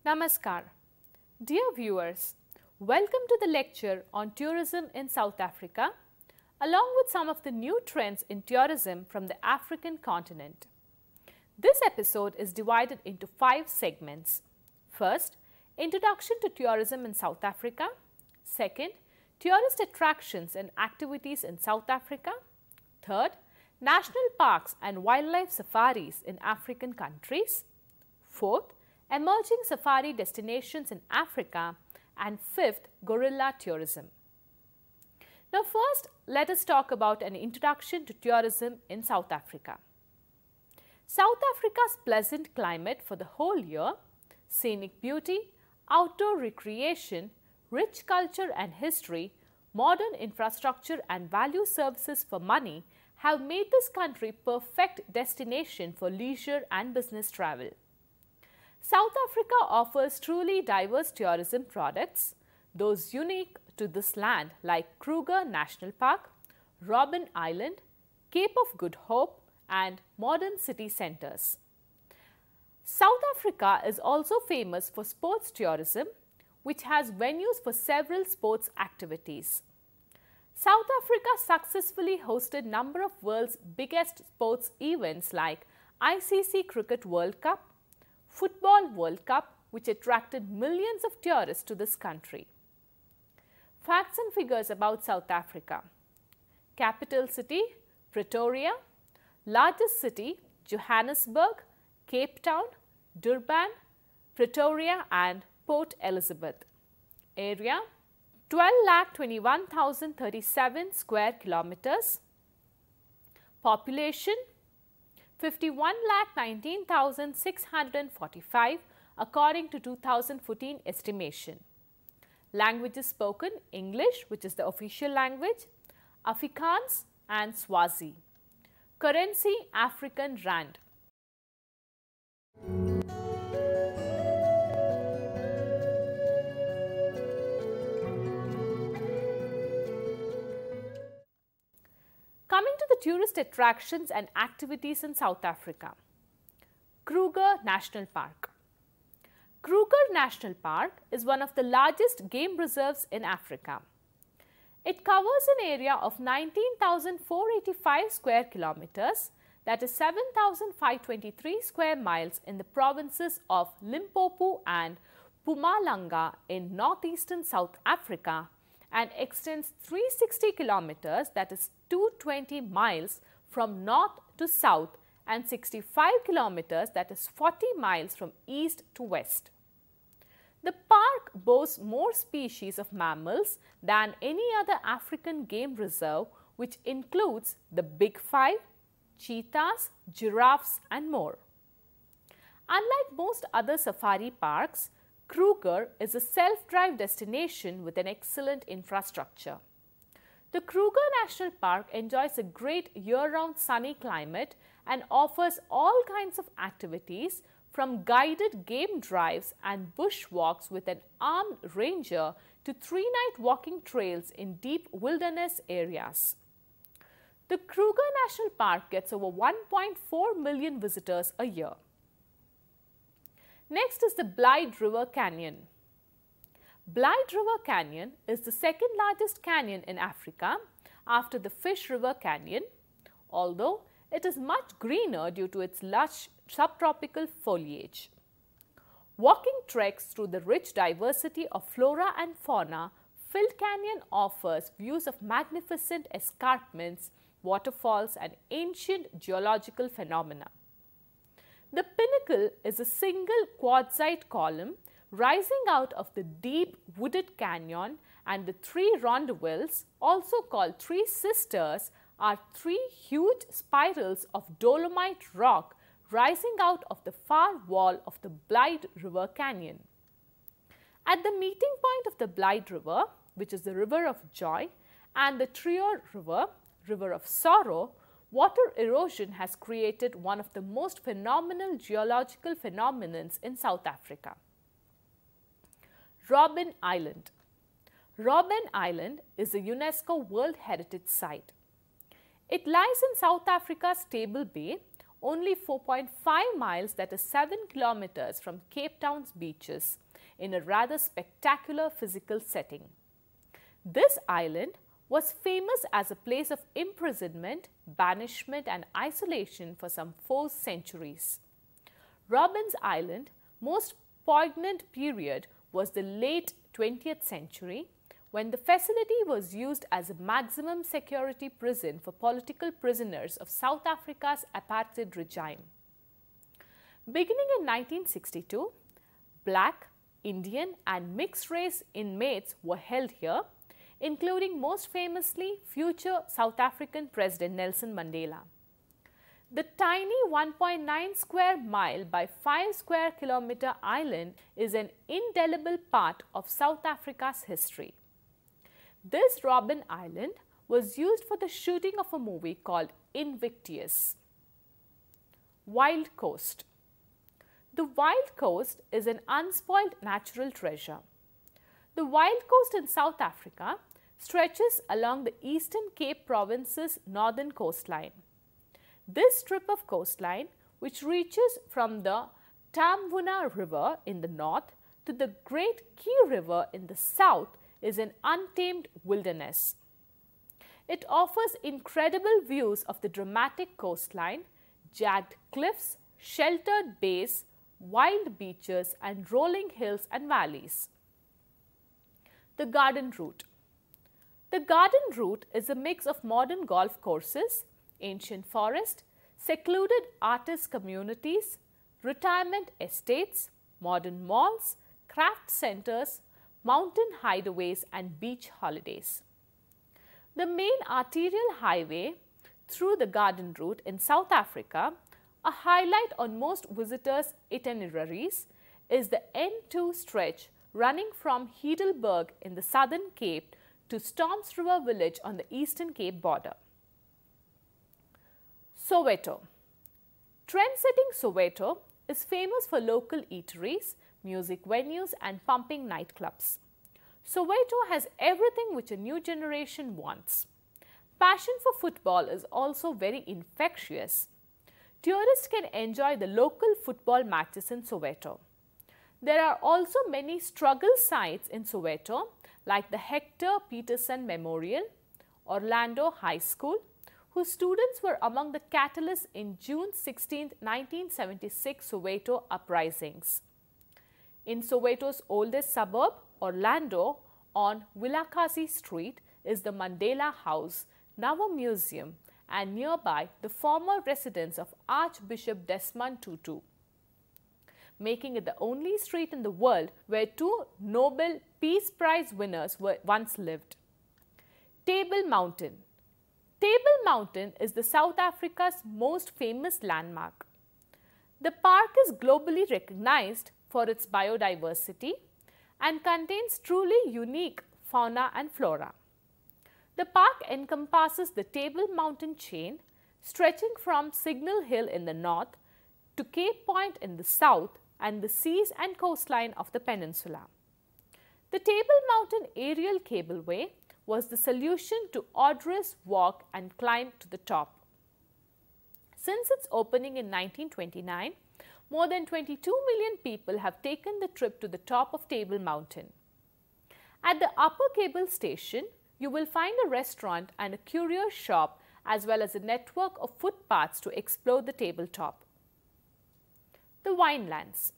Namaskar. Dear viewers, welcome to the lecture on tourism in South Africa, along with some of the new trends in tourism from the African continent. This episode is divided into 5 segments. First, introduction to tourism in South Africa. Second, tourist attractions and activities in South Africa. Third, national parks and wildlife safaris in African countries. Fourth, emerging safari destinations in Africa, and fifth, guerrilla tourism. Now first, let us talk about an introduction to tourism in South Africa. South Africa's pleasant climate for the whole year, scenic beauty, outdoor recreation, rich culture and history, modern infrastructure and value services for money have made this country perfect destination for leisure and business travel. South Africa offers truly diverse tourism products, those unique to this land like Kruger National Park, Robben Island, Cape of Good Hope and modern city centers. South Africa is also famous for sports tourism, which has venues for several sports activities. South Africa successfully hosted number of world's biggest sports events like ICC Cricket World Cup, Football World Cup, which attracted millions of tourists to this country. Facts and figures about South Africa. Capital city, Pretoria. Largest city, Johannesburg, Cape Town, Durban, Pretoria and Port Elizabeth. Area, 12,21,037 square kilometers. Population, 51,19,645 according to 2014 estimation. Languages spoken, English, which is the official language, Afrikaans and Swazi. Currency, African Rand. Coming to the tourist attractions and activities in South Africa. Kruger National Park. Kruger National Park is one of the largest game reserves in Africa. It covers an area of 19,485 square kilometers, that is 7,523 square miles in the provinces of Limpopo and Mpumalanga in northeastern South Africa, and extends 360 kilometers, that is 220 miles from north to south, and 65 kilometers, that is 40 miles from east to west. The park boasts more species of mammals than any other African game reserve, which includes the Big Five, cheetahs, giraffes and more. Unlike most other safari parks, Kruger is a self-drive destination with an excellent infrastructure. The Kruger National Park enjoys a great year-round sunny climate and offers all kinds of activities from guided game drives and bushwalks with an armed ranger to 3-night walking trails in deep wilderness areas. The Kruger National Park gets over 1.4 million visitors a year. Next is the Blyde River Canyon. Blyde River Canyon is the second largest canyon in Africa after the Fish River Canyon, although it is much greener due to its lush subtropical foliage. Walking treks through the rich diversity of flora and fauna, Phil Canyon offers views of magnificent escarpments, waterfalls and ancient geological phenomena. The pinnacle is a single quartzite column rising out of the deep wooded canyon, and the 3 rondavelles, also called 3 sisters, are 3 huge spirals of dolomite rock rising out of the far wall of the Blyde River Canyon. At the meeting point of the Blyde River, which is the River of Joy, and the Trier River, River of Sorrow, water erosion has created one of the most phenomenal geological phenomena in South Africa. Robben Island. Robben Island is a UNESCO World Heritage Site. It lies in South Africa's Table Bay only 4.5 miles, that is 7 kilometers from Cape Town's beaches, in a rather spectacular physical setting. This island was famous as a place of imprisonment, banishment and isolation for some 4 centuries. Robben's Island most poignant period was the late 20th century, when the facility was used as a maximum security prison for political prisoners of South Africa's apartheid regime. Beginning in 1962, black, Indian and mixed race inmates were held here, including most famously future South African President Nelson Mandela. The tiny 1.9 square mile by 5 square kilometer island is an indelible part of South Africa's history. This Robben Island was used for the shooting of a movie called Invictus. Wild Coast. The Wild Coast is an unspoiled natural treasure. The Wild Coast in South Africa stretches along the Eastern Cape Province's northern coastline. This strip of coastline, which reaches from the Tamvuna River in the north to the Great Key River in the south, is an untamed wilderness. It offers incredible views of the dramatic coastline, jagged cliffs, sheltered bays, wild beaches and rolling hills and valleys. The Garden Route. The Garden Route is a mix of modern golf courses, ancient forest, secluded artist communities, retirement estates, modern malls, craft centers, mountain hideaways and beach holidays. The main arterial highway through the Garden Route in South Africa, a highlight on most visitors' itineraries, is the N2 stretch running from Heidelberg in the Southern Cape to Storms River village on the Eastern Cape border. Soweto. Trend-setting Soweto is famous for local eateries, music venues and pumping nightclubs. Soweto has everything which a new generation wants. Passion for football is also very infectious. Tourists can enjoy the local football matches in Soweto. There are also many struggle sites in Soweto, like the Hector Peterson Memorial, Orlando High School, whose students were among the catalysts in June 16, 1976 Soweto uprisings. In Soweto's oldest suburb, Orlando, on Vilakazi Street, is the Mandela House, now a museum, and nearby the former residence of Archbishop Desmond Tutu, making it the only street in the world where 2 Nobel Peace Prize winners once lived. Table Mountain. Table Mountain is the South Africa's most famous landmark. The park is globally recognized for its biodiversity and contains truly unique fauna and flora. The park encompasses the Table Mountain chain, stretching from Signal Hill in the north to Cape Point in the south and the seas and coastline of the peninsula. The Table Mountain aerial cableway was the solution to arduous walk and climb to the top. Since its opening in 1929, more than 22 million people have taken the trip to the top of Table Mountain. At the upper cable station, you will find a restaurant and a curio shop as well as a network of footpaths to explore the tabletop. The Winelands.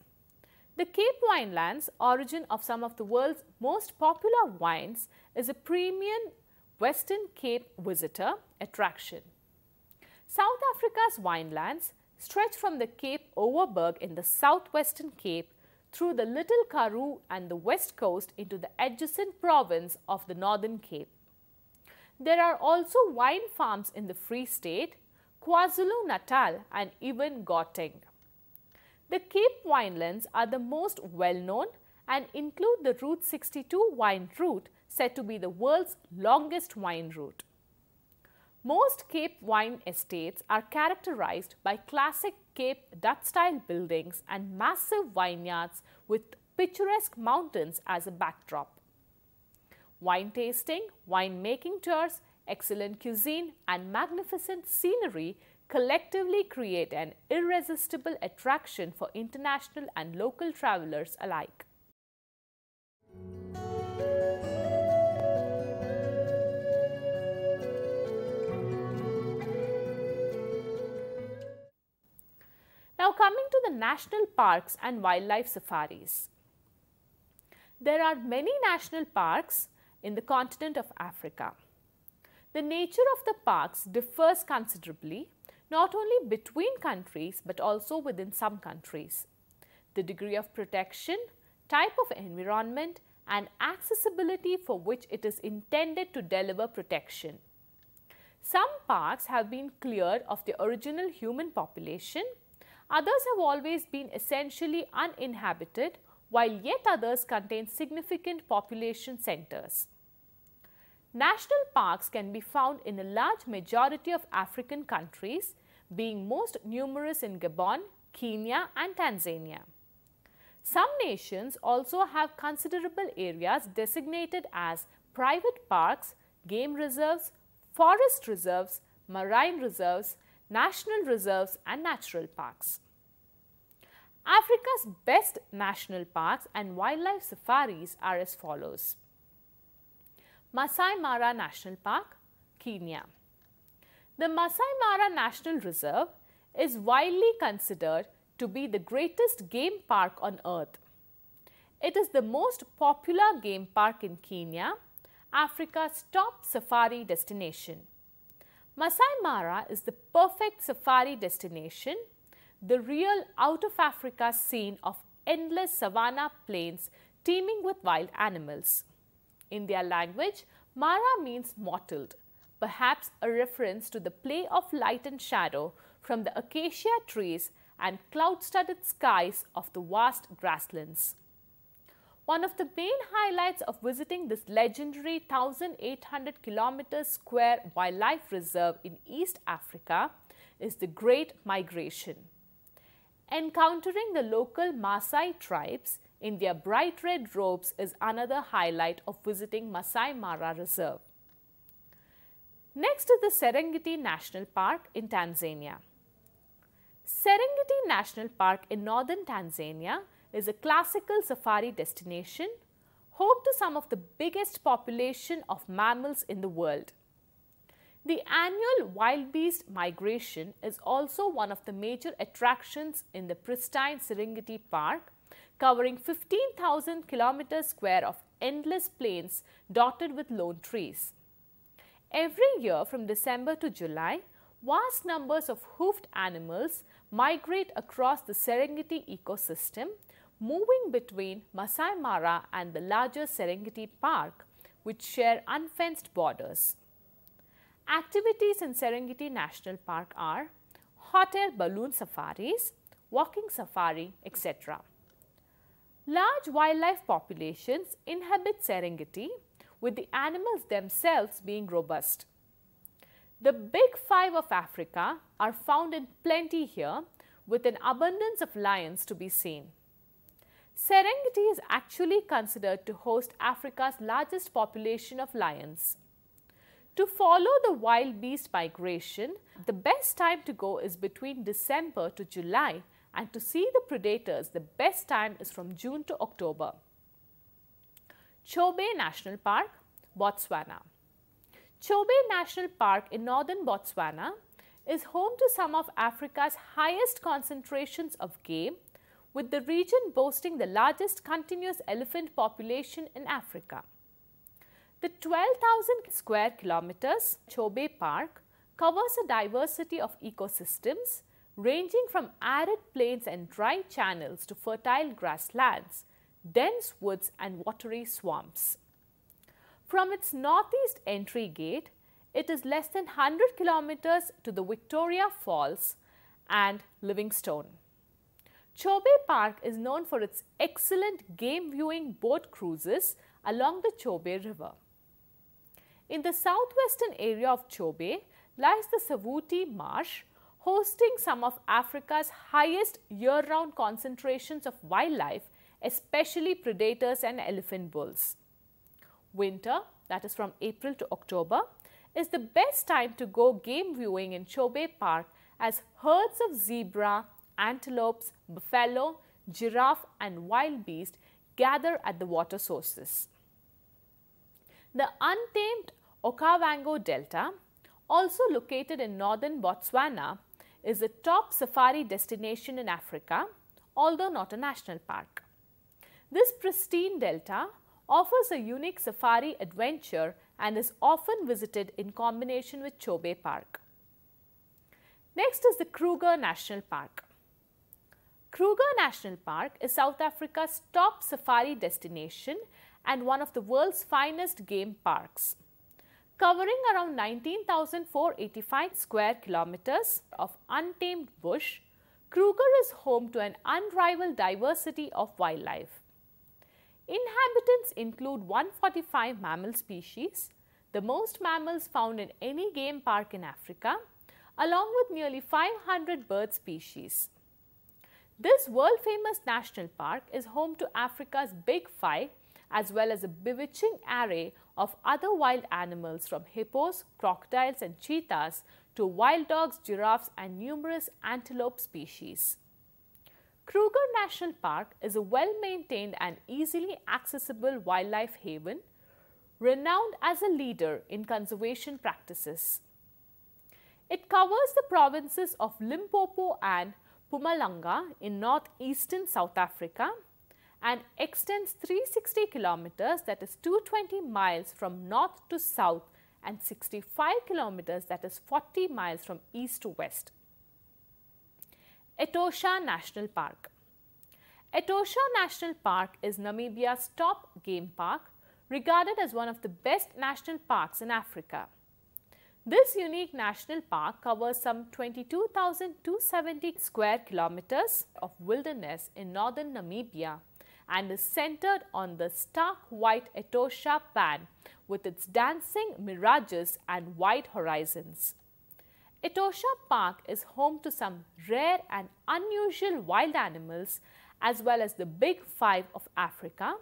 The Cape Winelands, origin of some of the world's most popular wines, is a premium Western Cape visitor attraction. South Africa's winelands stretch from the Cape Overberg in the southwestern Cape through the Little Karoo and the west coast into the adjacent province of the Northern Cape. There are also wine farms in the Free State, KwaZulu-Natal and even Gauteng. The Cape Winelands are the most well-known and include the Route 62 wine route, said to be the world's longest wine route. Most Cape wine estates are characterized by classic Cape Dutch-style buildings and massive vineyards with picturesque mountains as a backdrop. Wine tasting, wine-making tours, excellent cuisine and magnificent scenery collectively create an irresistible attraction for international and local travelers alike. Now coming to the national parks and wildlife safaris. There are many national parks in the continent of Africa. The nature of the parks differs considerably, not only between countries but also within some countries. The degree of protection, type of environment and accessibility for which it is intended to deliver protection. Some parks have been cleared of the original human population. Others have always been essentially uninhabited, while yet others contain significant population centers. National parks can be found in a large majority of African countries, being most numerous in Gabon, Kenya and Tanzania. Some nations also have considerable areas designated as private parks, game reserves, forest reserves, marine reserves, national reserves and natural parks. Africa's best national parks and wildlife safaris are as follows. Masai Mara National Park, Kenya. The Masai Mara National Reserve is widely considered to be the greatest game park on earth. It is the most popular game park in Kenya, Africa's top safari destination. Masai Mara is the perfect safari destination, the real out-of-Africa scene of endless savanna plains teeming with wild animals. In their language, Mara means mottled, perhaps a reference to the play of light and shadow from the acacia trees and cloud-studded skies of the vast grasslands. One of the main highlights of visiting this legendary 1,800 km² wildlife reserve in East Africa is the Great Migration. Encountering the local Maasai tribes in their bright red robes is another highlight of visiting Masai Mara Reserve. Next is the Serengeti National Park in Tanzania. Serengeti National Park in northern Tanzania is a classical safari destination, home to some of the biggest population of mammals in the world. The annual wildebeest migration is also one of the major attractions in the pristine Serengeti Park, covering 15,000 km² of endless plains dotted with lone trees. Every year from December to July, vast numbers of hoofed animals migrate across the Serengeti ecosystem, moving between Masai Mara and the larger Serengeti Park, which share unfenced borders. Activities in Serengeti National Park are hot air balloon safaris, walking safari, etc. Large wildlife populations inhabit Serengeti, with the animals themselves being robust. The big five of Africa are found in plenty here, with an abundance of lions to be seen. Serengeti is actually considered to host Africa's largest population of lions. To follow the wildebeest migration, the best time to go is between December to July, and to see the predators, the best time is from June to October. Chobe National Park, Botswana. Chobe National Park in northern Botswana is home to some of Africa's highest concentrations of game, with the region boasting the largest continuous elephant population in Africa. The 12,000 square kilometers Chobe Park covers a diversity of ecosystems ranging from arid plains and dry channels to fertile grasslands, dense woods and watery swamps. From its northeast entry gate, it is less than 100 kilometers to the Victoria Falls and Livingstone. Chobe Park is known for its excellent game viewing boat cruises along the Chobe River. In the southwestern area of Chobe lies the Savuti Marsh, hosting some of Africa's highest year-round concentrations of wildlife, especially predators and elephant bulls. Winter, that is from April to October, is the best time to go game viewing in Chobe Park, as herds of zebra, antelopes, buffalo, giraffe and wild beast gather at the water sources. The untamed Okavango Delta, also located in northern Botswana, is the top safari destination in Africa, although not a national park. This pristine delta offers a unique safari adventure and is often visited in combination with Chobe Park. Next is the Kruger National Park. Kruger National Park is South Africa's top safari destination and one of the world's finest game parks. Covering around 19,485 square kilometers of untamed bush, Kruger is home to an unrivaled diversity of wildlife. Inhabitants include 145 mammal species, the most mammals found in any game park in Africa, along with nearly 500 bird species. This world-famous national park is home to Africa's Big Five, as well as a bewitching array of other wild animals from hippos, crocodiles and cheetahs to wild dogs, giraffes and numerous antelope species. Kruger National Park is a well-maintained and easily accessible wildlife haven, renowned as a leader in conservation practices. It covers the provinces of Limpopo and Mpumalanga in northeastern South Africa and extends 360 kilometers, that is 220 miles from north to south, and 65 kilometers, that is 40 miles from east to west. Etosha National Park. Etosha National Park is Namibia's top game park, regarded as one of the best national parks in Africa. This unique national park covers some 22,270 square kilometers of wilderness in northern Namibia and is centered on the stark white Etosha Pan with its dancing mirages and wide horizons. Etosha Park is home to some rare and unusual wild animals as well as the Big Five of Africa,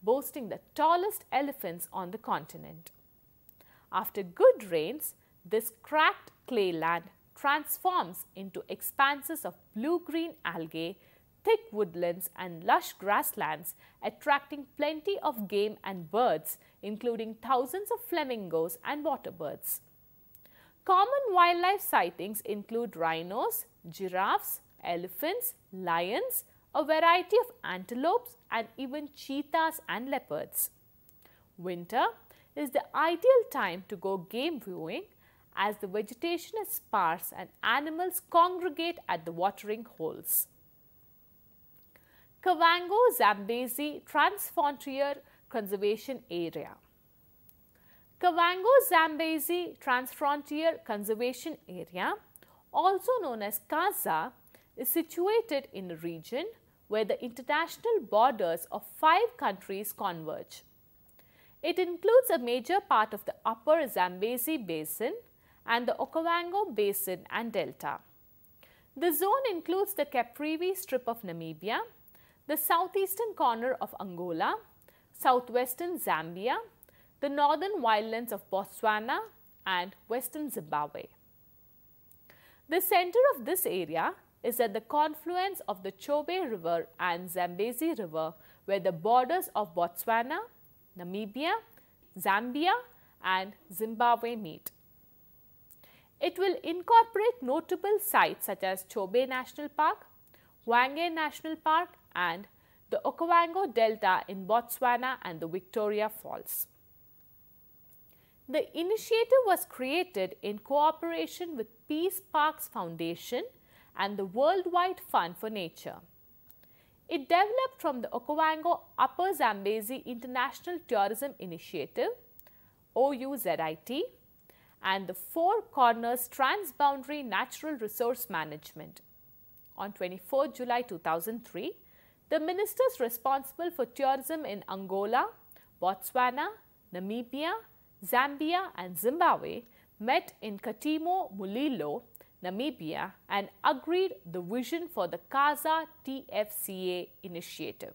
boasting the tallest elephants on the continent. After good rains, this cracked clay land transforms into expanses of blue-green algae, thick woodlands and lush grasslands, attracting plenty of game and birds, including thousands of flamingos and water birds. Common wildlife sightings include rhinos, giraffes, elephants, lions, a variety of antelopes and even cheetahs and leopards. Winter is the ideal time to go game viewing as the vegetation is sparse and animals congregate at the watering holes. Kavango Zambezi Transfrontier Conservation Area. Kavango Zambezi Transfrontier Conservation Area, also known as KAZA, is situated in a region where the international borders of 5 countries converge. It includes a major part of the upper Zambezi Basin and the Okavango Basin and Delta. The zone includes the Caprivi Strip of Namibia, the southeastern corner of Angola, southwestern Zambia, the northern wildlands of Botswana and western Zimbabwe. The center of this area is at the confluence of the Chobe River and Zambezi River, where the borders of Botswana, Namibia, Zambia and Zimbabwe meet. It will incorporate notable sites such as Chobe National Park, Hwange National Park and the Okavango Delta in Botswana and the Victoria Falls. The initiative was created in cooperation with Peace Parks Foundation and the Worldwide Fund for Nature. It developed from the Okavango Upper Zambezi International Tourism Initiative (OUZIT) and the Four Corners Transboundary Natural Resource Management. On 24 July 2003, the ministers responsible for tourism in Angola, Botswana, Namibia, Zambia and Zimbabwe met in Katimo Mulilo, Namibia and agreed the vision for the KAZA TFCA initiative.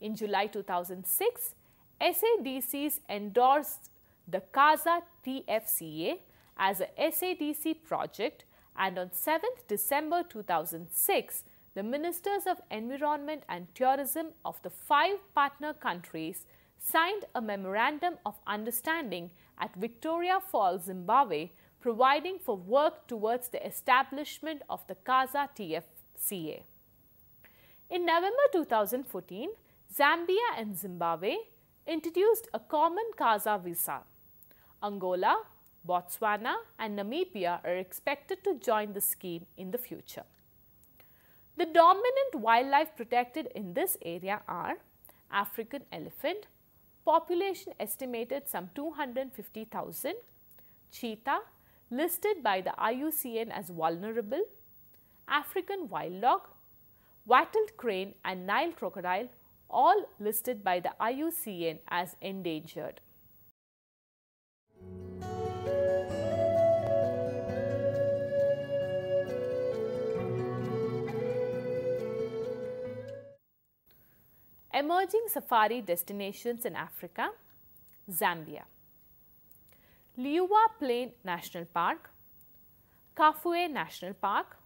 In July 2006, SADCs endorsed the KAZA TFCA as a SADC project and on 7th December 2006, the Ministers of Environment and Tourism of the 5 partner countries signed a Memorandum of Understanding at Victoria Falls, Zimbabwe, providing for work towards the establishment of the CASA TFCA. In November 2014, Zambia and Zimbabwe introduced a common CASA visa. Angola, Botswana and Namibia are expected to join the scheme in the future. The dominant wildlife protected in this area are African elephant, population estimated some 250,000, cheetah, listed by the IUCN as vulnerable, African wild dog, wattled crane and Nile crocodile, all listed by the IUCN as endangered. Emerging safari destinations in Africa, Zambia. Liuwa Plain National Park, Kafue National Park,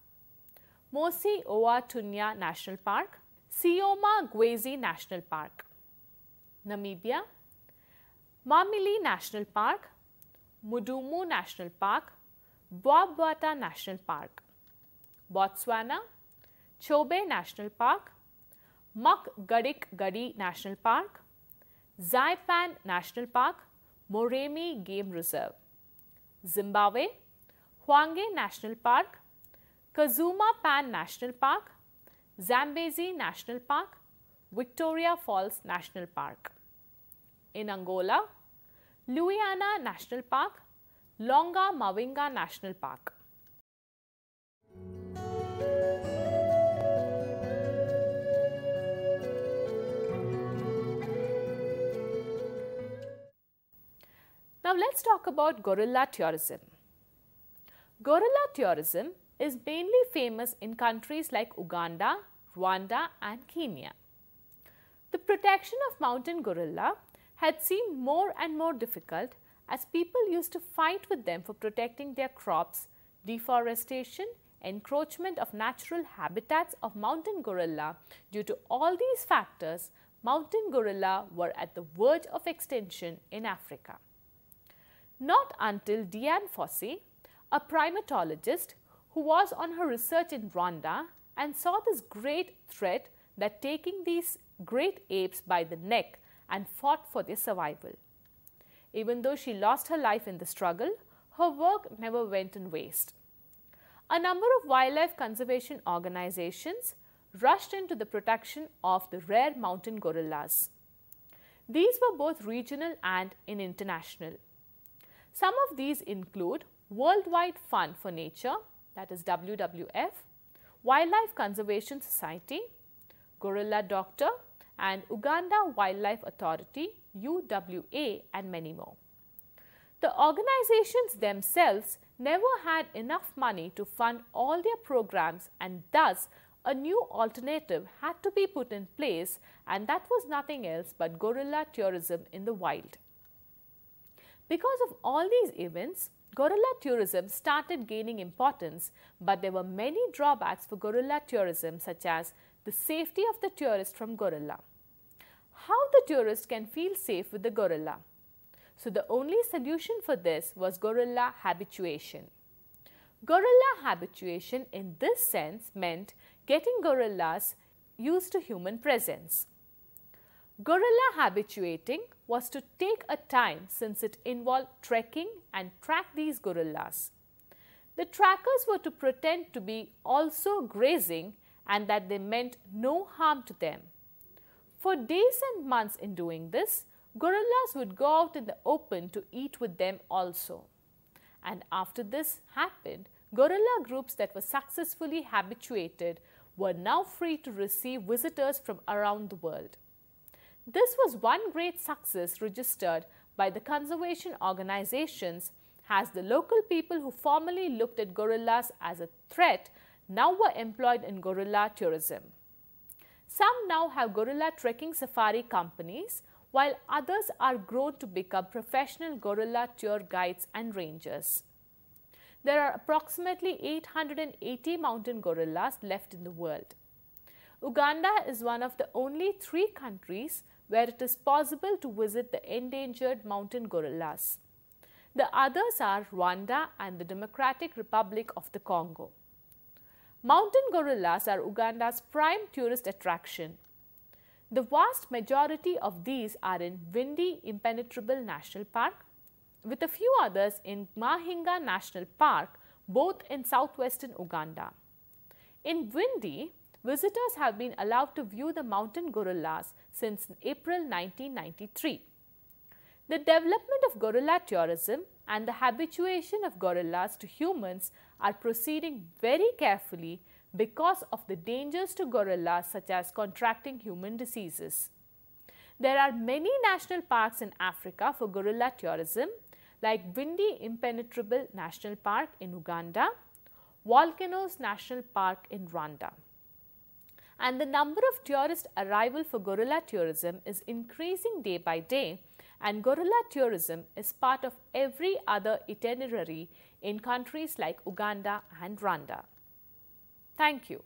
Mosi Oa Tunya National Park, Sioma Gwezi National Park. Namibia, Mamili National Park, Mudumu National Park, Boabwata National Park. Botswana, Chobe National Park, Makgadik Gadi National Park, Saipan National Park, Moremi Game Reserve. Zimbabwe, Hwange National Park, Kazuma Pan National Park, Zambezi National Park, Victoria Falls National Park. In Angola, Luiana National Park, Longa Mavinga National Park. Now let's talk about gorilla tourism. Gorilla tourism is mainly famous in countries like Uganda, Rwanda and Kenya. The protection of mountain gorilla had seemed more and more difficult as people used to fight with them for protecting their crops, deforestation, encroachment of natural habitats of mountain gorilla. Due to all these factors, mountain gorilla were at the verge of extinction in Africa. Not until Dian Fossey, a primatologist who was on her research in Rwanda and saw this great threat that taking these great apes by the neck and fought for their survival. Even though she lost her life in the struggle, her work never went in waste. A number of wildlife conservation organizations rushed into the protection of the rare mountain gorillas. These were both regional and international. Some of these include Worldwide Fund for Nature, that is WWF, Wildlife Conservation Society, Gorilla Doctor and Uganda Wildlife Authority, UWA and many more. The organizations themselves never had enough money to fund all their programs and thus a new alternative had to be put in place, and that was nothing else but gorilla tourism in the wild. Because of all these events, gorilla tourism started gaining importance, but there were many drawbacks for gorilla tourism, such as the safety of the tourist from gorilla. How the tourist can feel safe with the gorilla? So the only solution for this was gorilla habituation. Gorilla habituation in this sense meant getting gorillas used to human presence. Gorilla habituating was to take a time since it involved trekking and track these gorillas. The trackers were to pretend to be also grazing and that they meant no harm to them. For days and months in doing this, gorillas would go out in the open to eat with them also. And after this happened, gorilla groups that were successfully habituated were now free to receive visitors from around the world. This was one great success registered by the conservation organizations, as the local people who formerly looked at gorillas as a threat now were employed in gorilla tourism. Some now have gorilla trekking safari companies, while others are grown to become professional gorilla tour guides and rangers. there are approximately 880 mountain gorillas left in the world. Uganda is one of the only 3 countries where it is possible to visit the endangered mountain gorillas. The others are Rwanda and the Democratic Republic of the Congo. Mountain gorillas are Uganda's prime tourist attraction. The vast majority of these are in Vindi Impenetrable National Park, with a few others in Mahinga National Park, both in southwestern Uganda. In Vindi, visitors have been allowed to view the mountain gorillas since April 1993. The development of gorilla tourism and the habituation of gorillas to humans are proceeding very carefully because of the dangers to gorillas such as contracting human diseases. There are many national parks in Africa for gorilla tourism, like Vindi Impenetrable National Park in Uganda, Volcanoes National Park in Rwanda. And the number of tourist arrival for gorilla tourism is increasing day by day, and gorilla tourism is part of every other itinerary in countries like Uganda and Rwanda. Thank you.